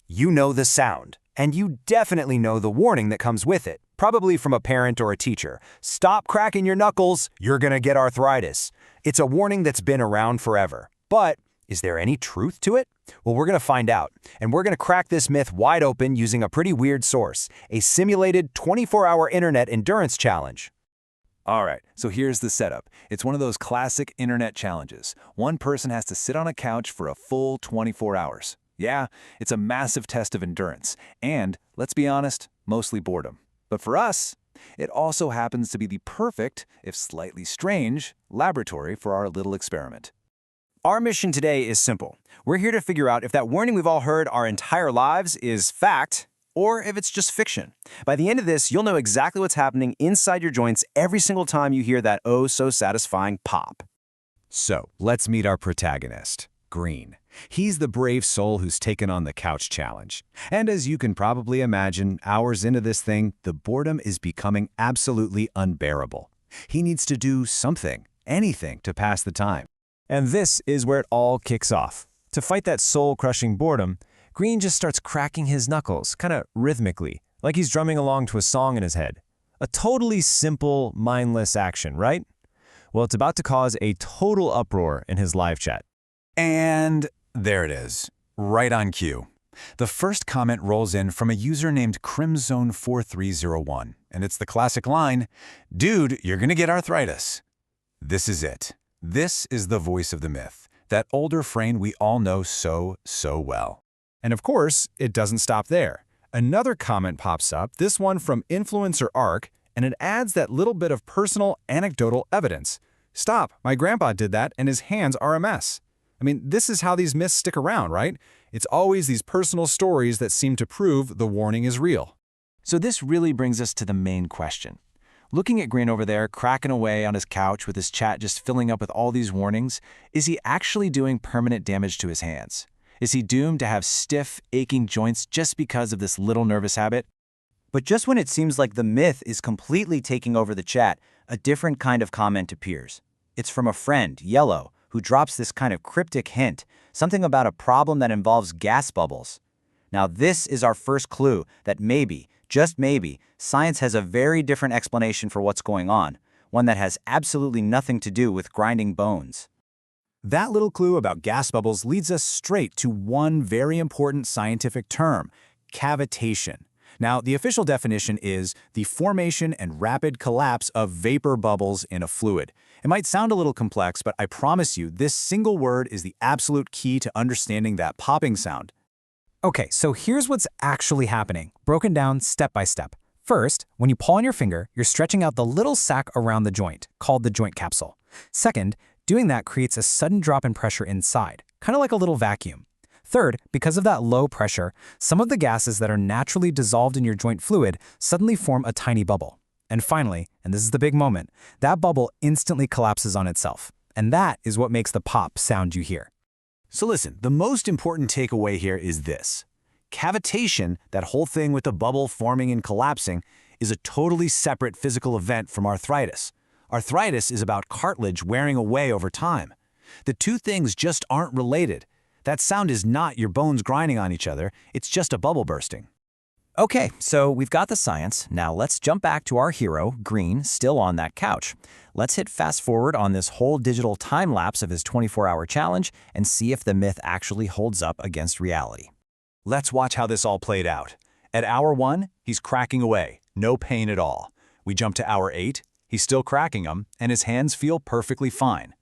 You know the sound, and you definitely know the warning that comes with it, probably from a parent or a teacher. Stop cracking your knuckles, you're gonna get arthritis. It's a warning that's been around forever. But is there any truth to it? Well, we're gonna find out, and we're gonna crack this myth wide open using a pretty weird source, a simulated 24-hour internet endurance challenge. Alright, so here's the setup. It's one of those classic internet challenges. One person has to sit on a couch for a full 24 hours. Yeah, it's a massive test of endurance, and, let's be honest, mostly boredom. But for us, it also happens to be the perfect, if slightly strange, laboratory for our little experiment. Our mission today is simple. We're here to figure out if that warning we've all heard our entire lives is fact, or if it's just fiction. By the end of this, you'll know exactly what's happening inside your joints every single time you hear that oh-so-satisfying pop. So, let's meet our protagonist, Green. He's the brave soul who's taken on the couch challenge. And as you can probably imagine, hours into this thing, the boredom is becoming absolutely unbearable. He needs to do something, anything, to pass the time. And this is where it all kicks off. To fight that soul-crushing boredom, Green just starts cracking his knuckles, kind of rhythmically, like he's drumming along to a song in his head. A totally simple, mindless action, right? Well, it's about to cause a total uproar in his live chat. And there it is, right on cue. The first comment rolls in from a user named Crimzone4301, and it's the classic line, "Dude, you're gonna get arthritis." This is it. This is the voice of the myth, that older frame we all know so well. And of course, it doesn't stop there. Another comment pops up, this one from Influencer Arc, and it adds that little bit of personal, anecdotal evidence. Stop, my grandpa did that and his hands are a mess. I mean, this is how these myths stick around, right? It's always these personal stories that seem to prove the warning is real. So this really brings us to the main question. Looking at Green over there, cracking away on his couch with his chat just filling up with all these warnings, is he actually doing permanent damage to his hands? Is he doomed to have stiff, aching joints just because of this little nervous habit? But just when it seems like the myth is completely taking over the chat, a different kind of comment appears. It's from a friend, Yellow, who drops this kind of cryptic hint, something about a problem that involves gas bubbles. Now this is our first clue that maybe, just maybe, science has a very different explanation for what's going on, one that has absolutely nothing to do with grinding bones. That little clue about gas bubbles leads us straight to one very important scientific term, cavitation. Now, the official definition is the formation and rapid collapse of vapor bubbles in a fluid. It might sound a little complex, but I promise you, this single word is the absolute key to understanding that popping sound. Okay, so here's what's actually happening, broken down step by step. First, when you pull on your finger, you're stretching out the little sac around the joint, called the joint capsule. Second, doing that creates a sudden drop in pressure inside, kind of like a little vacuum. Third, because of that low pressure, some of the gases that are naturally dissolved in your joint fluid suddenly form a tiny bubble. And finally, and this is the big moment, that bubble instantly collapses on itself. And that is what makes the pop sound you hear. So listen, the most important takeaway here is this. Cavitation, that whole thing with the bubble forming and collapsing, is a totally separate physical event from arthritis. Arthritis is about cartilage wearing away over time. The two things just aren't related. That sound is not your bones grinding on each other, it's just a bubble bursting. Okay, so we've got the science. Now let's jump back to our hero, Green, still on that couch. Let's hit fast forward on this whole digital time lapse of his 24-hour challenge and see if the myth actually holds up against reality. Let's watch how this all played out. At hour 1, he's cracking away, no pain at all. We jump to hour 8, he's still cracking them, and his hands feel perfectly fine.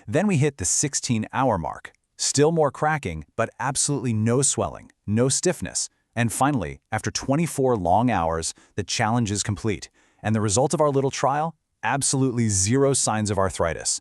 Then we hit the 16-hour mark. Still more cracking, but absolutely no swelling, no stiffness. And finally, after 24 long hours, the challenge is complete. And the result of our little trial? Absolutely zero signs of arthritis.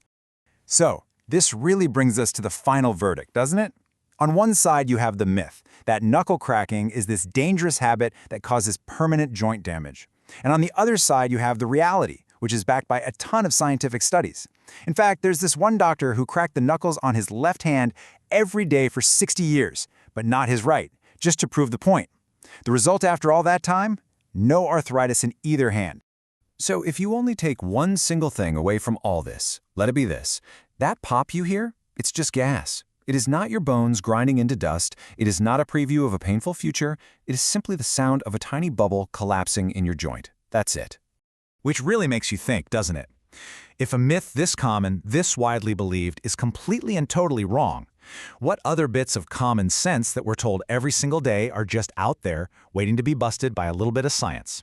So, this really brings us to the final verdict, doesn't it? On one side, you have the myth that knuckle cracking is this dangerous habit that causes permanent joint damage. And on the other side, you have the reality, which is backed by a ton of scientific studies. In fact, there's this one doctor who cracked the knuckles on his left hand every day for 60 years, but not his right, just to prove the point. The result after all that time? No arthritis in either hand. So if you only take one single thing away from all this, let it be this. That pop you hear, it's just gas. It is not your bones grinding into dust. It is not a preview of a painful future. It is simply the sound of a tiny bubble collapsing in your joint. That's it. Which really makes you think, doesn't it? If a myth this common, this widely believed, is completely and totally wrong, what other bits of common sense that we're told every single day are just out there waiting to be busted by a little bit of science?